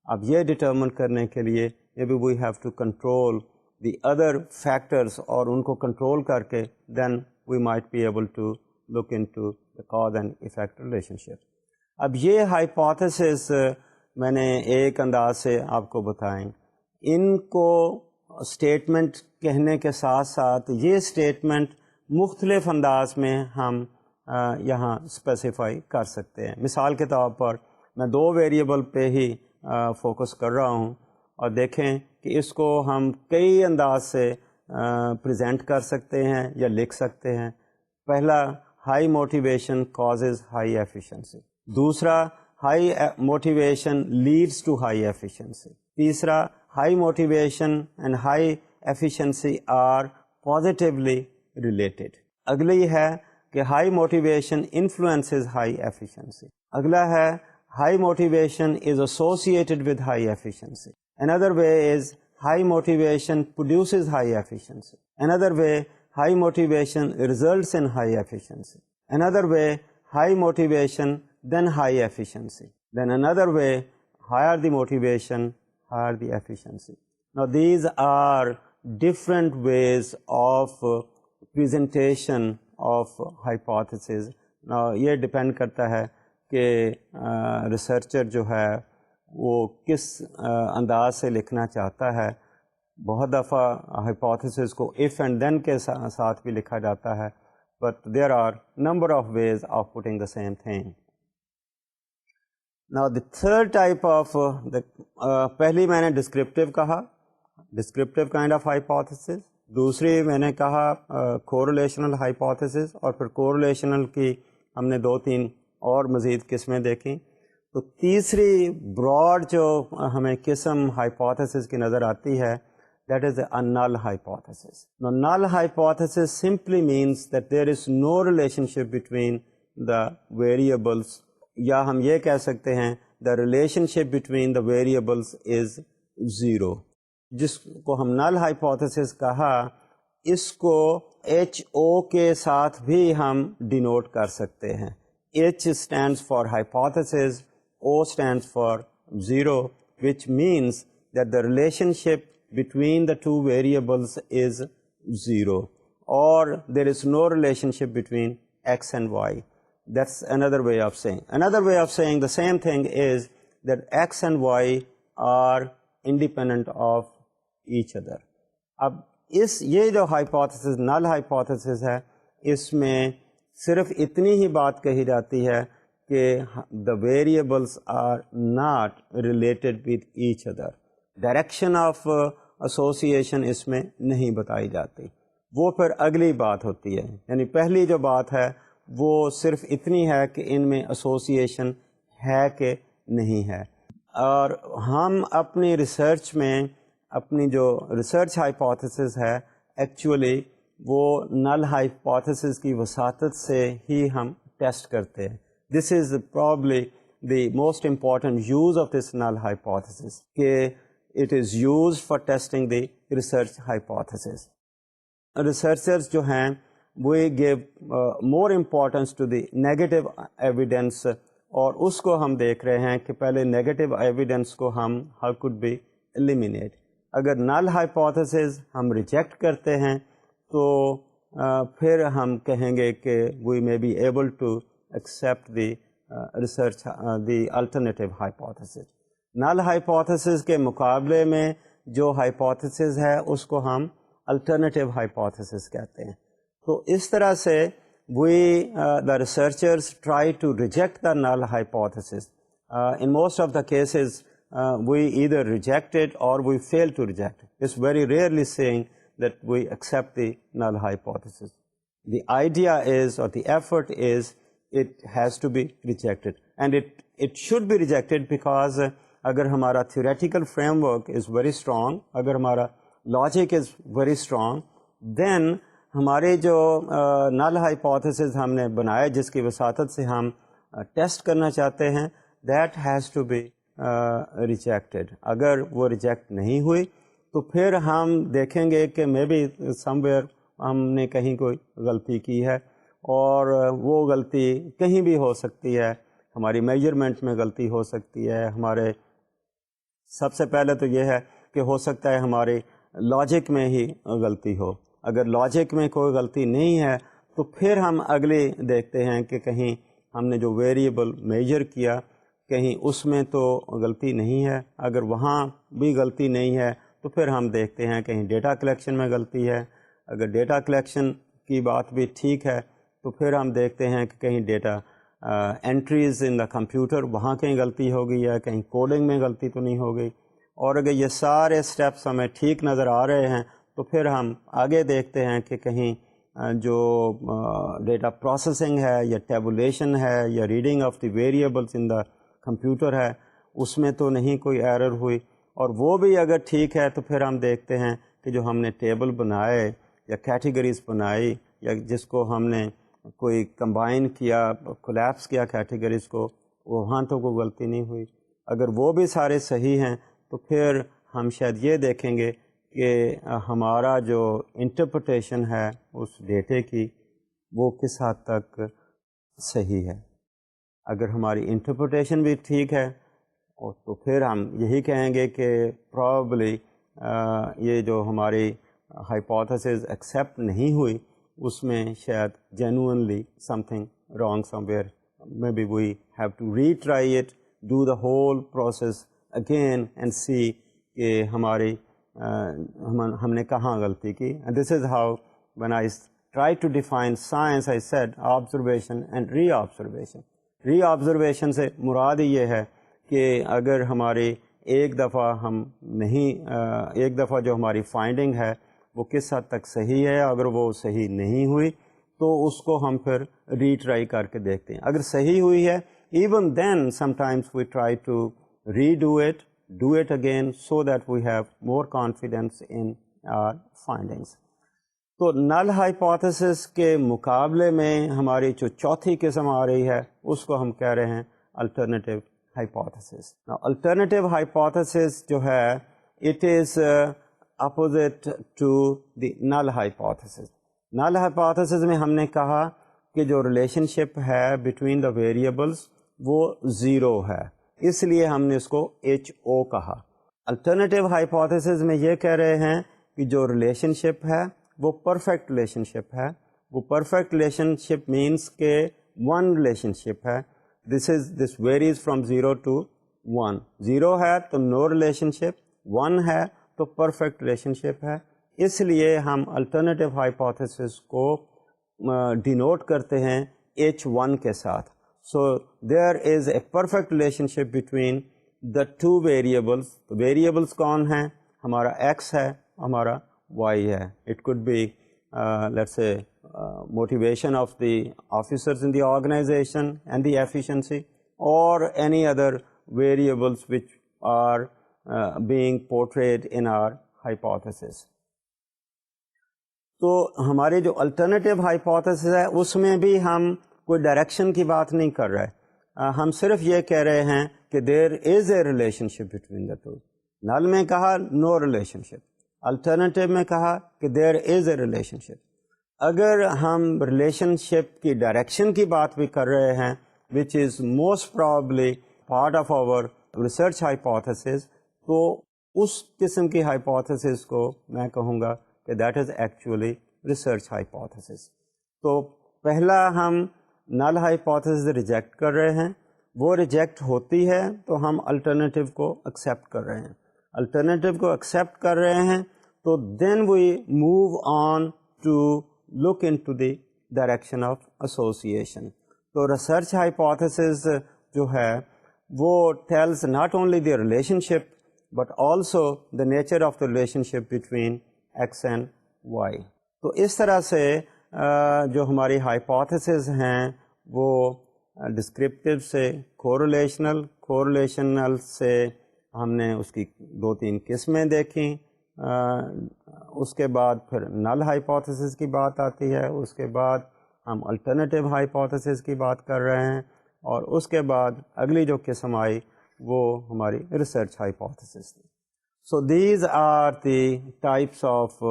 اب یہ ڈٹرمن کرنے کے لیے maybe we have to control the other factors، اور ان کو کنٹرول کر کے then we might be able to look into the cause and effect relationship. اب یہ ہائپوتھسز میں نے ایک انداز سے آپ کو بتائیں، ان کو اسٹیٹمنٹ کہنے کے ساتھ ساتھ یہ اسٹیٹمنٹ مختلف انداز میں ہم یہاں اسپیسیفائی کر سکتے ہیں. مثال کے طور پر میں دو ویریبل پہ ہی فوکس کر رہا ہوں، اور دیکھیں کہ اس کو ہم کئی انداز سے پریزنٹ کر سکتے ہیں یا لکھ سکتے ہیں. پہلا، high motivation causes high efficiency. دوسرا، high motivation leads to high efficiency. تیسرا، high motivation and high efficiency are positively related. اگلی ہے کہ high motivation influences high efficiency. اگلا ہے high motivation is associated with high efficiency. Another way is high motivation produces high efficiency. Another way, high motivation results in high efficiency. Another way, high motivation then high efficiency. Then another way, higher the motivation, higher the efficiency. Now these are different ways of presentation of hypothesis. Now یہ depend کرتا ہے کہ researcher جو ہے وہ کس انداز سے لکھنا چاہتا ہے. بہت دفعہ ہائپوتھسس کو if and then کے ساتھ بھی لکھا جاتا ہے، but there are number of ways of putting the same thing. Now the third type of پہلی میں نے descriptive کہا، descriptive kind of hypothesis. دوسری میں نے کہا correlational hypothesis، اور پھر correlational کی ہم نے دو تین اور مزید قسمیں دیکھیں. تو تیسری براڈ جو ہمیں قسم ہائپوتھسس کی نظر آتی ہے that is a null hypothesis. Now, null hypothesis simply means that there is no relationship between the variables, یا ہم یہ کہہ سکتے ہیں the relationship between the variables is zero. جس کو ہم null hypothesis کہا، اس کو HO کے ساتھ بھی ہم ڈینوٹ کر سکتے ہیں. H stands for hypothesis, O stands for zero, which means that the relationship between the two variables is zero, or there is no relationship between x and y. That's another way of saying. Another way of saying the same thing is that x and y are independent of each other. اب یہ جو hypothesis نل hypothesis ہے، اس میں صرف اتنی ہی بات کہی جاتی ہے کہ the variables are not related with each other. Direction of association اس میں نہیں بتائی جاتی. وہ پھر اگلی بات ہوتی ہے. یعنی پہلی جو بات ہے وہ صرف اتنی ہے کہ ان میں ایسوسیشن ہے کہ نہیں ہے. اور ہم اپنی ریسرچ میں اپنی جو ریسرچ ہائپوتھسس ہے ایکچولی وہ نل ہائپوتھسس کی وساطت سے ہی ہم ٹیسٹ کرتے ہیں. This is probably the most important use of this null hypothesis کہ it is used for testing the research hypothesis. Researchers جو ہیں وہ give more importance to the negative evidence، اور اس کو ہم دیکھ رہے ہیں کہ پہلے negative evidence کو ہم how could be eliminate. اگر null hypothesis ہم reject کرتے ہیں تو پھر ہم کہیں گے کہ we may be able to accept the research the alternative hypothesis. Null hypothesis کے مقابلے میں جو ہائپوتھسس ہے اس کو ہم الٹرنیٹیو ہائپوتھسس کہتے ہیں. تو اس طرح سے the researchers try to reject the null hypothesis. In most of the cases we either reject it or we fail to reject it. It's very rarely saying that we accept the null hypothesis. The idea is, or the effort is, it has to be rejected, and it should be rejected because اگر ہمارا theoretical frame work is very strong, اگر ہمارا logic is very strong, دین ہمارے جو نل hypothesis ہم نے بنائے جس کی وساطت سے ہم ٹیسٹ کرنا چاہتے ہیں، that has to be rejected. اگر وہ ریجیکٹ نہیں ہوئی تو پھر ہم دیکھیں گے کہ مے بی سم ویئر ہم نے کہیں کوئی غلطی کی ہے، اور وہ غلطی کہیں بھی ہو سکتی ہے. ہماری میجرمنٹ میں غلطی ہو سکتی ہے، ہمارے سب سے پہلے تو یہ ہے کہ ہو سکتا ہے ہمارے لاجک میں ہی غلطی ہو. اگر لاجک میں کوئی غلطی نہیں ہے تو پھر ہم اگلی دیکھتے ہیں کہ کہیں ہم نے جو ویریبل میجر کیا کہیں اس میں تو غلطی نہیں ہے. اگر وہاں بھی غلطی نہیں ہے تو پھر ہم دیکھتے ہیں کہیں ڈیٹا کلیکشن میں غلطی ہے. اگر ڈیٹا کلیکشن کی بات بھی ٹھیک ہے تو پھر ہم دیکھتے ہیں کہ کہیں data entries in the computer وہاں کہیں غلطی ہو گئی ہے، کہیں کوڈنگ میں غلطی تو نہیں ہو گئی. اور اگر یہ سارے اسٹیپس ہمیں ٹھیک نظر آ رہے ہیں تو پھر ہم آگے دیکھتے ہیں کہ کہیں جو ڈیٹا پروسیسنگ ہے یا ٹیبولیشن ہے یا reading of the variables in the computer ہے اس میں تو نہیں کوئی ایرر ہوئی. اور وہ بھی اگر ٹھیک ہے تو پھر ہم دیکھتے ہیں کہ جو ہم نے ٹیبل بنائے یا کیٹیگریز بنائی یا جس کو ہم نے کوئی کمبائن کیا، کولیپس کیا کیٹیگریز کو، وہاں تو کوئی غلطی نہیں ہوئی. اگر وہ بھی سارے صحیح ہیں تو پھر ہم شاید یہ دیکھیں گے کہ ہمارا جو انٹرپریٹیشن ہے اس ڈیٹے کی وہ کس حد تک صحیح ہے. اگر ہماری انٹرپریٹیشن بھی ٹھیک ہے تو پھر ہم یہی کہیں گے کہ پرابلی یہ جو ہماری ہائپوتھسس ایکسیپٹ نہیں ہوئی اس میں شاید genuinely something wrong somewhere. Maybe we have to retry it, do the whole process again and see کہ ہماری ہم نے کہاں غلطی کی. And this is how when I try to define science, I said observation and re-observation. Re-observation سے مراد یہ ہے کہ اگر ہماری ایک دفعہ ہم نہیں ایک دفعہ جو ہماری فائنڈنگ ہے وہ کس حد تک صحیح ہے، اگر وہ صحیح نہیں ہوئی تو اس کو ہم پھر ری ٹرائی کر کے دیکھتے ہیں. اگر صحیح ہوئی ہے Even then, sometimes we try to redo it, do it again, so that we have more confidence in our findings. تو نل ہائپوتھیسس کے مقابلے میں ہماری جو چوتھی قسم آ رہی ہے اس کو ہم کہہ رہے ہیں الٹرنیٹیو ہائپوتھیسس. الٹرنیٹیو ہائپوتھیسس جو ہے it is opposite to the null hypothesis. Null hypothesis میں ہم نے کہا کہ جو ریلیشن شپ ہے بٹوین دا ویریبلس وہ زیرو ہے، اس لیے ہم نے اس کو ایچ او کہا. الٹرنیٹیو ہائپوتھیسس میں یہ کہہ رہے ہیں کہ جو ریلیشن شپ ہے وہ پرفیکٹ ریلیشن شپ ہے. وہ پرفیکٹ ریلیشن شپ مینس کہ ون ریلیشن شپ ہے. This varies from 0 to 1. 0 ہے تو نو ریلیشن شپ، 1 ہے تو پرفیکٹ ریلیشن شپ ہے. اس لیے ہم الٹرنیٹیو ہائپوتھیسس کو ڈینوٹ کرتے ہیں H1 کے ساتھ. So there is a perfect relationship between the two variables. Variables کون ہیں؟ ہمارا ایکس ہے، ہمارا وائی ہے. It could be let's say motivation of the officers in the organization and the efficiency, or any other variables which are being portrayed in our hypothesis. تو ہمارے جو alternative hypothesis ہے اس میں بھی ہم کوئی ڈائریکشن کی بات نہیں کر رہے. ہم صرف یہ کہہ رہے ہیں کہ there is a relationship between the two. Null میں کہا نو ریلیشن شپ، الٹرنیٹیو میں کہا کہ دیر از اے ریلیشن شپ. اگر ہم ریلیشن شپ کی ڈائریکشن کی بات بھی کر رہے ہیں which is most probably part of our research hypothesis, تو اس قسم کی ہائپوتھیسس کو میں کہوں گا کہ that is actually research hypothesis. تو پہلا ہم نل ہائپوتھیسس ریجیکٹ کر رہے ہیں، وہ ریجیکٹ ہوتی ہے تو ہم الٹرنیٹیو کو ایکسیپٹ کر رہے ہیں. الٹرنیٹیو کو ایکسیپٹ کر رہے ہیں تو then we move on to look into the direction of association. تو ریسرچ ہائپوتھیسس جو ہے وہ tells not only the relationship but also the nature of the relationship between x and y. تو اس طرح سے جو ہماری ہائپوتھیسس ہیں وہ ڈسکرپٹیو سے کوریلیشنل سے ہم نے اس کی 2-3 قسمیں دیکھیں. اس کے بعد پھر نل ہائپوتھیسس کی بات آتی ہے، اس کے بعد ہم الٹرنیٹیو ہائپوتھیسس کی بات کر رہے ہیں، اور اس کے بعد اگلی جو قسم آئی وہ ہماری ریسرچ ہائپوتھیسس تھی. So these are the types of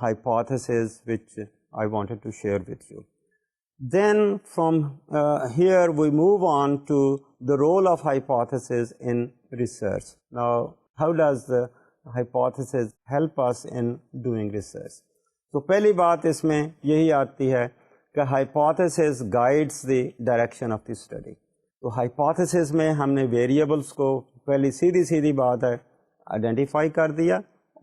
hypothesis which I wanted to share with you. Then from here we move on to the role of hypothesis in research. Now, how does the hypothesis help us in doing research? تو پہلی بات اس میں یہی آتی ہے کہ hypothesis guides the direction of the study. تو hypothesis میں ہم نے variables کو پہلی سیدھی بات ہے آئیڈینٹیفائی کر دیا،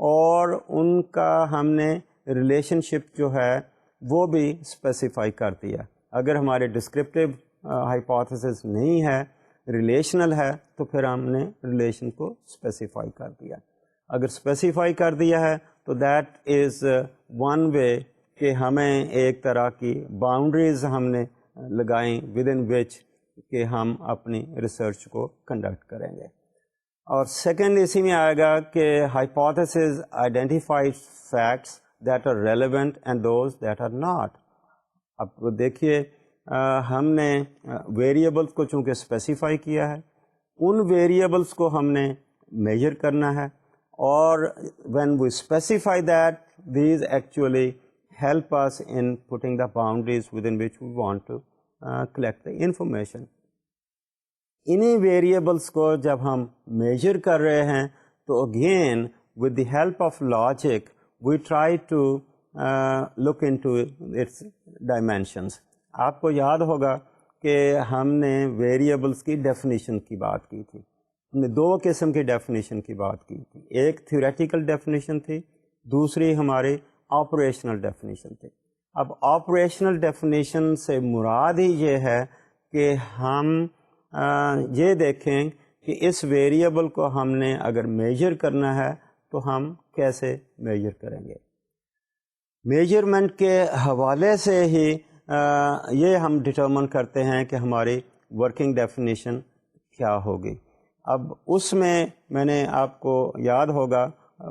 اور ان کا ہم نے ریلیشن شپ جو ہے وہ بھی اسپیسیفائی کر دیا. اگر ہمارے ڈسکرپٹیو hypothesis نہیں ہے، ریلیشنل ہے، تو پھر ہم نے ریلیشن کو اسپیسیفائی کر دیا. اگر اسپیسیفائی کر دیا ہے تو دیٹ از ون وے کہ ہمیں ایک طرح کی باؤنڈریز ہم نے لگائیں ود ان وچ کہ ہم اپنی ریسرچ کو کنڈکٹ کریں گے. اور سیکنڈ اسی میں آئے گا کہ hypotheses identifies facts that are relevant and those that are not. اب دیکھیے ہم نے ویریبلس کو چونکہ اسپیسیفائی کیا ہے، ان ویریبلس کو ہم نے میجر کرنا ہے، اور when we specify that these actually help us in putting the boundaries within which we want to collect the information. انہی ویریبلس کو جب ہم میجر کر رہے ہیں تو again with the help of logic we try to look into its dimensions. آپ کو یاد ہوگا کہ ہم نے ویریبلس کی ڈیفینیشن کی بات کی تھی. ہم نے 2 قسم کی ڈیفینیشن کی بات کی تھی. ایک تھیوریٹیکل ڈیفینیشن تھی، دوسری ہماری آپریشنل ڈیفینیشن تھی. اب آپریشنل ڈیفینیشن سے مراد ہی یہ ہے کہ ہم یہ دیکھیں کہ اس ویریبل کو ہم نے اگر میجر کرنا ہے تو ہم کیسے میجر کریں گے. میجرمنٹ کے حوالے سے ہی یہ ہم ڈٹرمن کرتے ہیں کہ ہماری ورکنگ ڈیفینیشن کیا ہوگی. اب اس میں نے آپ کو یاد ہوگا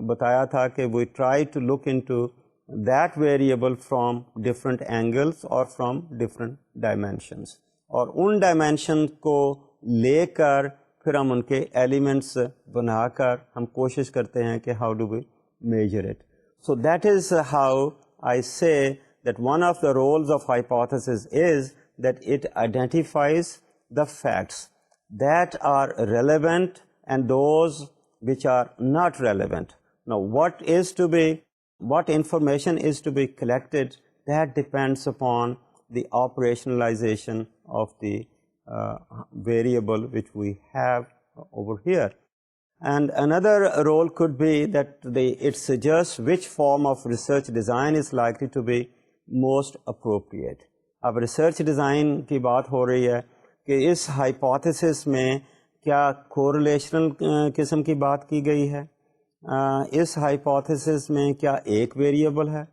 بتایا تھا کہ we try to look into that variable from different angles اور فرام ڈفرینٹ ڈائمینشنس, اور ان ڈائمینشن کو لے کر پھر ہم ان کے ایلیمنٹس بنا کر ہم کوشش کرتے ہیں کہ how do we measure it. So that is how I say that one of the roles of hypothesis is that it identifies the facts that are relevant and those which are not relevant. Now, what information is to be collected, that depends upon the operationalization of the variable which we have over here. And another role could be that it suggests which form of research design is likely to be most appropriate. اب research design کی بات ہو رہی ہے کہ اس hypothesis میں کیا correlational قسم کی بات کی گئی ہے, اس ہائپوتھیسس میں کیا ایک ویریبل ہے,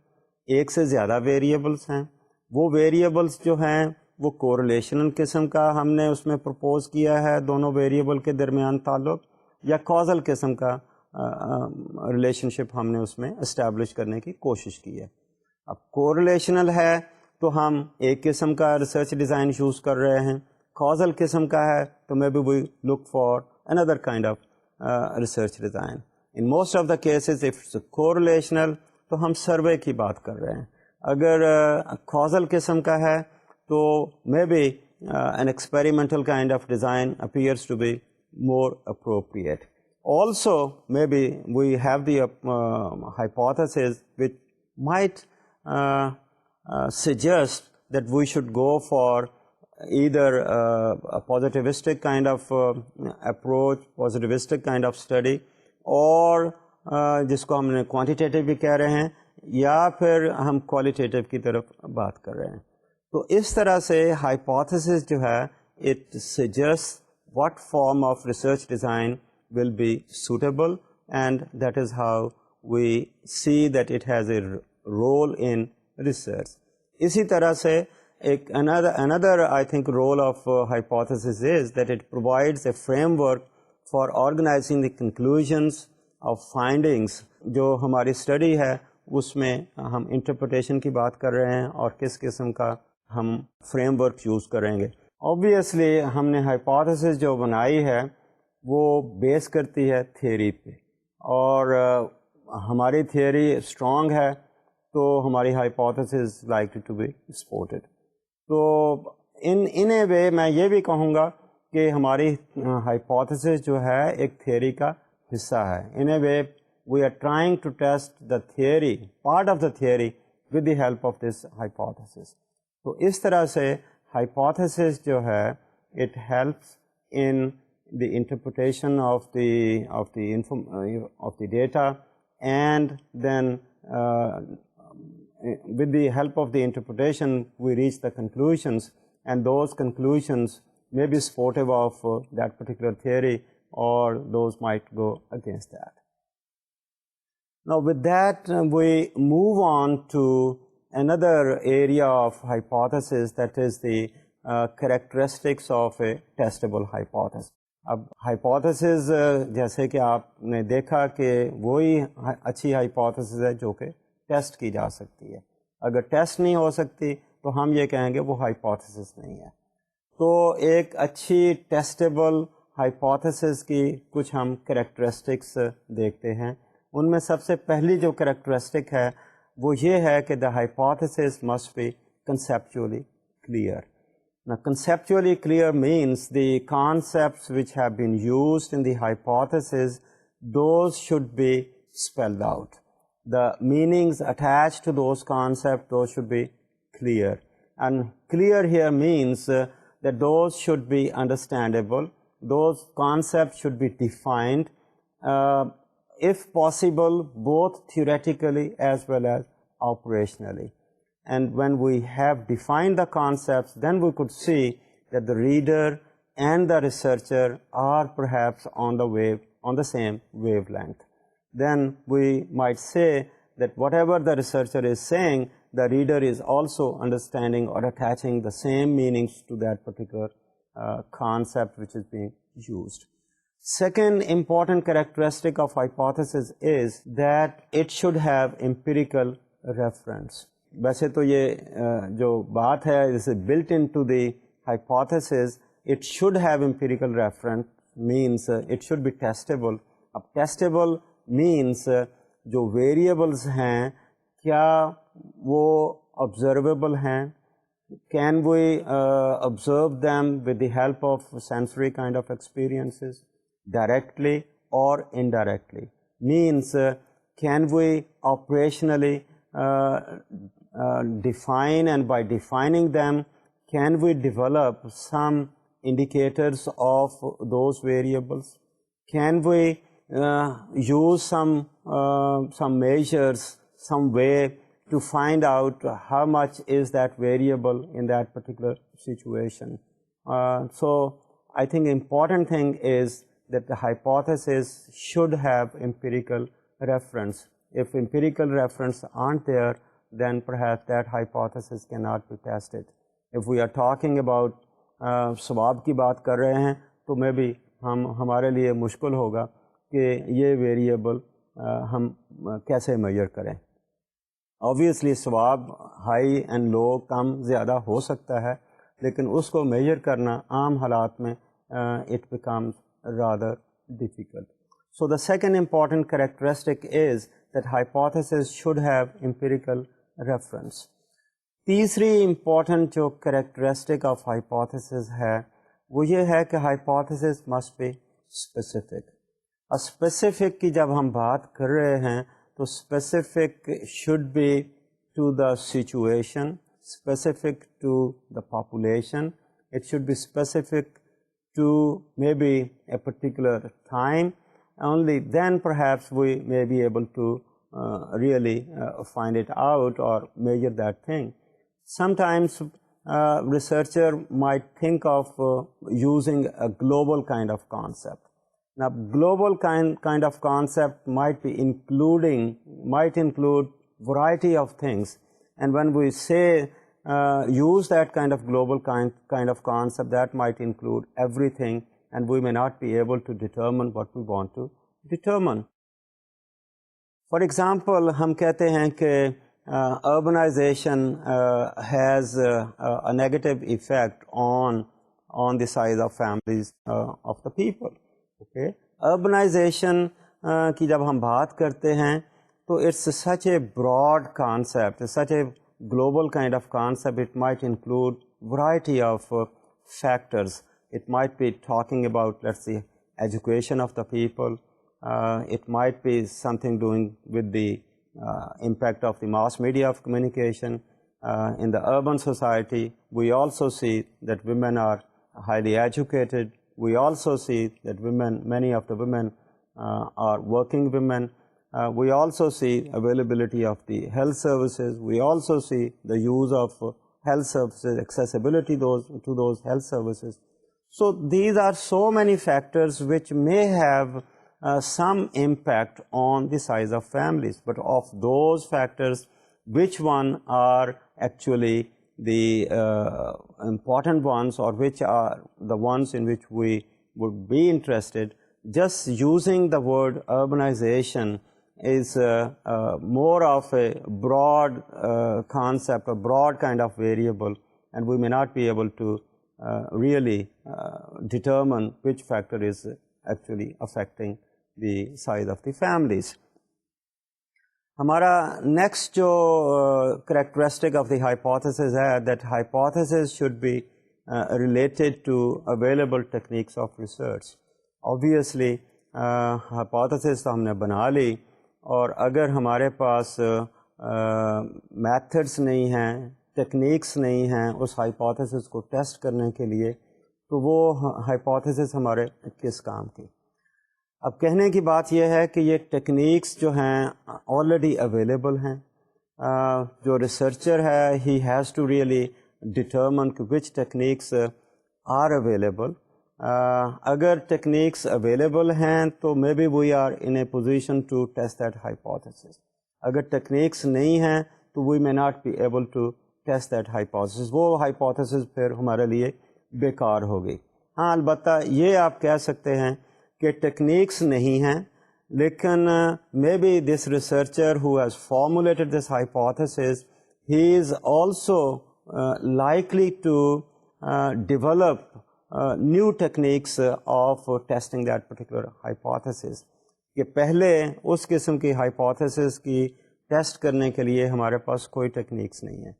ایک سے زیادہ ویریبلس ہیں, وہ ویریبلس جو ہیں وہ کوریلیشنل قسم کا ہم نے اس میں پرپوز کیا ہے دونوں ویریبل کے درمیان تعلق, یا کازل قسم کا ریلیشن شپ ہم نے اس میں اسٹیبلش کرنے کی کوشش کی ہے. اب کوریلیشنل ہے تو ہم ایک قسم کا ریسرچ ڈیزائن یوز کر رہے ہیں, کازل قسم کا ہے تو maybe we look for another kind of research design. In most of the cases if it's correlational تو ہم سروے کی بات کر رہے ہیں, اگر کازل قسم کا ہے تو maybe an experimental kind of design appears to be more appropriate. Also maybe we have the hypothesis which might suggest that we should go for either a positivistic kind of approach, positivistic kind of study, اور جس کو ہم نے quantitative بھی کہہ رہے ہیں, یا پھر ہم کوالٹیٹیو کی طرف بات کر رہے ہیں. تو اس طرح سے ہائپوتھیسس جو ہے it suggests what form of research design will be suitable, and that is how we see that it has a role in research. اسی طرح سے ایک another I think role of hypothesis is that it provides a framework for organizing the conclusions of findings. جو ہماری study ہے اس میں ہم interpretation کی بات کر رہے ہیں اور کس قسم کا ہم فریم ورک یوز کریں گے. Obviously ہم نے hypothesis جو بنائی ہے وہ بیس کرتی ہے تھیوری پہ, اور ہماری تھیوری اسٹرانگ ہے تو ہماری hypothesis likely to be supported. تو ان اے وے میں یہ بھی کہوں گا کہ ہماری ہائپوتھیسس جو ہے ایک تھیوری کا حصہ ہے. In a way we are trying to test the theory, part of the theory with the help of this hypothesis. تو اس طرح سے ہائپوتھیسس جو ہے it helps in the interpretation of the data, and then with the help of the interpretation we reach the conclusions, and those conclusions may be supportive of that particular theory, or those might go against that. Now with that we move on to another area of hypothesis, that is the characteristics of a testable hypothesis. اب hypotheses جیسے کہ آپ نے دیکھا کہ وہی اچھی hypotheses ہے جو کہ ٹیسٹ کی جا سکتی ہے. اگر ٹیسٹ نہیں ہو سکتی تو ہم یہ کہیں گے وہ ہائپوتھیسز نہیں ہے. تو ایک اچھی ٹیسٹیبل ہائپوتھیسز کی کچھ ہم کریکٹرسٹکس دیکھتے ہیں. ان میں سب سے پہلی جو کریکٹرسٹک ہے وہ یہ ہے کہ the hypotheses must be conceptually clear. Now, conceptually clear means the concepts which have been used in the hypothesis, those should be spelled out. The meanings attached to those concepts, those should be clear. And clear here means that those should be understandable. Those concepts should be defined, if possible, both theoretically as well as operationally. And when we have defined the concepts, then we could see that the reader and the researcher are perhaps on the same wavelength. Then we might say that whatever the researcher is saying, the reader is also understanding or attaching the same meanings to that particular concept which is being used. Second important characteristic of hypothesis is that it should have empirical reference. ویسے تو یہ جو بات ہے اس built into the hypothesis, it should have empirical reference means it should be testable. اب testable means جو variables ہیں کیا وہ observable ہیں, can we observe them with the help of sensory kind of experiences directly or indirectly, means can we operationally define, and by defining them can we develop some indicators of those variables, can we use some measures, some way to find out how much is that variable in that particular situation. So I think important thing is that the hypothesis should have empirical reference. If empirical reference aren't there, then perhaps that hypothesis cannot be tested. If we are talking about ثواب کی بات کر رہے ہیں تو میں بھی ہمارے لیے مشکل ہوگا کہ یہ ویریبل ہم کیسے میجر کریں. آبویسلی ثواب ہائی اینڈ لو کم زیادہ ہو سکتا ہے, لیکن اس کو میجر کرنا عام حالات میں it becomes rather difficult. So the second important characteristic is that hypothesis should have empirical reference. تیسری امپورٹنٹ جو کریکٹرسٹک آف ہائپوتھیسس ہے وہ یہ ہے کہ hypothesis must be specific. Specific کی جب ہم بات کر رہے ہیں تو specific should be to the situation, specific to the population, it should be specific to maybe a particular time. Only then perhaps we may be able to really find it out or measure that thing. Sometimes researcher might think of using a global kind of concept. Now global kind of concept might include variety of things, and when we say use that kind of global kind of concept, that might include everything, and we may not be able to determine what we want to determine. For example, ہم کہتے ہیں کہ urbanization has a negative effect on the size of families of the people. Okay, urbanization کی جب ہم بات کرتے ہیں تو it's such a broad concept, it's such a global kind of concept. It might include variety of factors. It might be talking about, let's say, education of the people. It might be something doing with the impact of the mass media of communication. In the urban society, we also see that women are highly educated. We also see that many of the women are working women. We also see availability of the health services. We also see the use of health services, accessibility to those health services. So these are so many factors which may have some impact on the size of families. But of those factors, which one are actually the important ones, or which are the ones in which we would be interested? Just using the word urbanization is more of a broad concept, a broad kind of variable, and we may not be able to really determine which factor is actually affecting the size of the families. ہمارا next جو characteristic of the hypothesis ہے that hypothesis should be related to available techniques of research. Obviously hypothesis تو ہم نے بنا لی, اور اگر ہمارے پاس میتھڈس نہیں ہیں, ٹیکنیکس نہیں ہیں اس ہائپوتھیسس کو ٹیسٹ کرنے کے لیے, تو وہ ہائپوتھیسس ہمارے کس کام کی. اب کہنے کی بات یہ ہے کہ یہ ٹیکنیکس جو ہیں آلریڈی اویلیبل ہیں. جو ریسرچر ہے he has to really determine کہ وچ ٹیکنیکس آر اویلیبل. اگر ٹیکنیکس اویلیبل ہیں تو maybe we are in a position to test that hypothesis. اگر ٹیکنیکس نہیں ہیں تو we may not be able to test that hypothesis. وہ hypothesis پھر ہمارے لیے بیکار ہوگی. ہاں البتہ یہ آپ کہہ سکتے ہیں کہ ٹیکنیکس نہیں ہیں، لیکن maybe this researcher who has formulated this hypothesis he is also likely to develop new techniques of testing that particular hypothesis. کہ پہلے اس قسم کی ہائپوتھیسس کی ٹیسٹ کرنے کے لیے ہمارے پاس کوئی ٹیکنیکس نہیں ہے.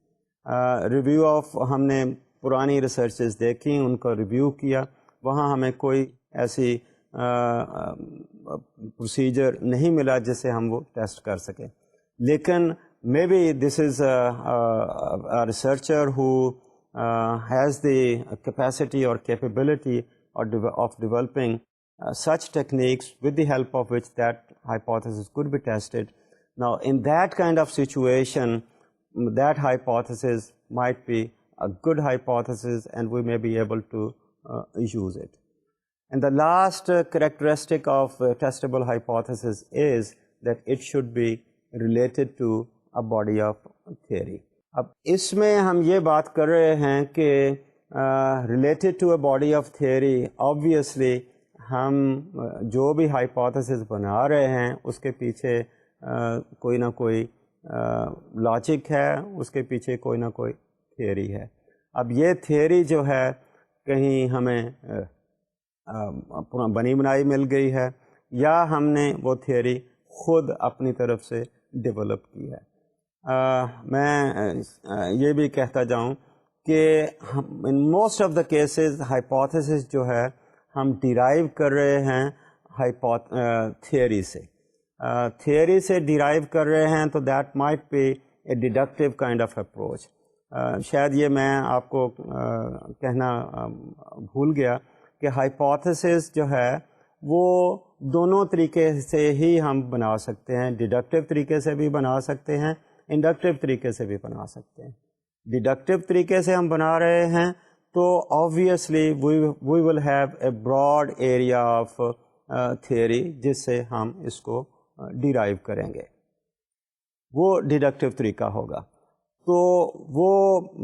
ریویو آف ہم نے پرانی ریسرچز دیکھی، ان کا ریویو کیا، وہاں ہمیں کوئی ایسی پروسیجر نہیں ملا جس سے ہم وہ ٹیسٹ کر سکیں. لیکن maybe this is a researcher who has the capacity or capability of developing such techniques with the help of which that hypothesis could be tested. Now, in that kind of situation, that hypothesis might be a good hypothesis and we may be able to use it. And the last characteristic of testable hypothesis is that it should be related to a body of theory. اب اس میں ہم یہ بات کر رہے ہیں کہ related to a body of theory, obviously ہم جو بھی ہائپوتھیسس بنا رہے ہیں اس کے پیچھے کوئی نہ کوئی لاجک ہے، اس کے پیچھے کوئی نہ کوئی تھیوری ہے. اب یہ تھیوری جو ہے کہیں ہمیں بنی بنائی مل گئی ہے یا ہم نے وہ تھیوری خود اپنی طرف سے ڈیولپ کی ہے. میں یہ بھی کہتا جاؤں کہ ان most of the cases hypothesis جو ہے ہم ڈیرائیو کر رہے ہیں تھیوری سے. تھیوری سے ڈیرائیو کر رہے ہیں تو that might be a deductive kind of approach. شاید یہ میں آپ کو کہنا بھول گیا کہ ہائپوتھیسس جو ہے وہ دونوں طریقے سے ہی ہم بنا سکتے ہیں. ڈیڈکٹیو طریقے سے بھی بنا سکتے ہیں، انڈکٹیو طریقے سے بھی بنا سکتے ہیں. ڈیڈکٹیو طریقے سے ہم بنا رہے ہیں تو obviously we will have a broad area of theory جس سے ہم اس کو ڈیرائیو کریں گے، وہ ڈیڈکٹیو طریقہ ہوگا. تو وہ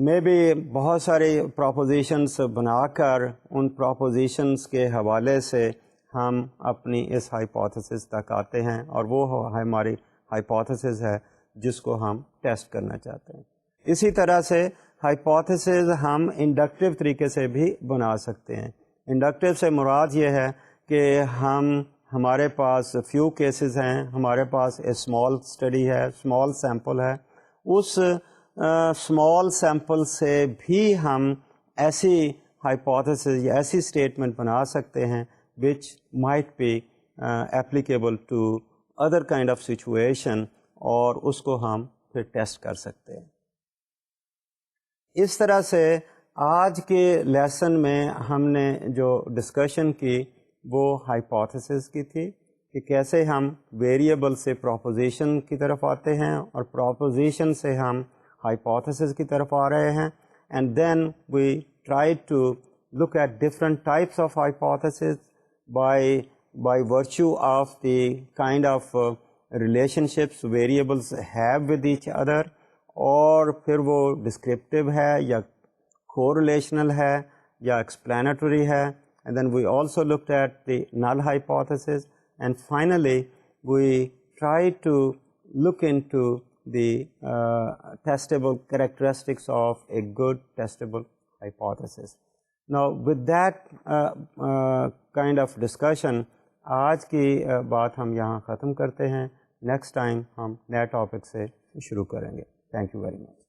میں بھی بہت سارے پروپوزیشنس بنا کر ان پروپوزیشنس کے حوالے سے ہم اپنی اس ہائپوتھیسس تک آتے ہیں اور وہ ہماری ہائپوتھیسس ہے جس کو ہم ٹیسٹ کرنا چاہتے ہیں. اسی طرح سے ہائپوتھیسس ہم انڈکٹیو طریقے سے بھی بنا سکتے ہیں. انڈکٹیو سے مراد یہ ہے کہ ہمارے پاس فیو کیسز ہیں، ہمارے پاس اے اسمال اسٹڈی ہے، اسمال سیمپل ہے، اس اسمال سیمپل سے بھی ہم ایسی ہائپوتھیسس یا ایسی اسٹیٹمنٹ بنا سکتے ہیں which might be applicable to other kind of situation اور اس کو ہم پھر ٹیسٹ کر سکتے ہیں. اس طرح سے آج کے لیسن میں ہم نے جو ڈسکشن کی وہ ہائپوتھیسس کی تھی کہ کیسے ہم ویریبل سے پروپوزیشن کی طرف آتے ہیں اور پروپوزیشن سے ہم ہائپوتھیسس کی طرف آ رہے ہیں. And then we try to look at different types of hypotheses by virtue of the kind of relationships variables have with each other, اور پھر وہ descriptive ہے یا correlational ہے یا explanatory ہے. And then we also looked at the null hypothesis, and finally we tried to look into the testable characteristics of a good testable hypothesis. Now with that kind of discussion آج کی بات ہم یہاں ختم کرتے ہیں. Next time ہم نئے ٹاپک سے شروع کریں گے. Thank you very much.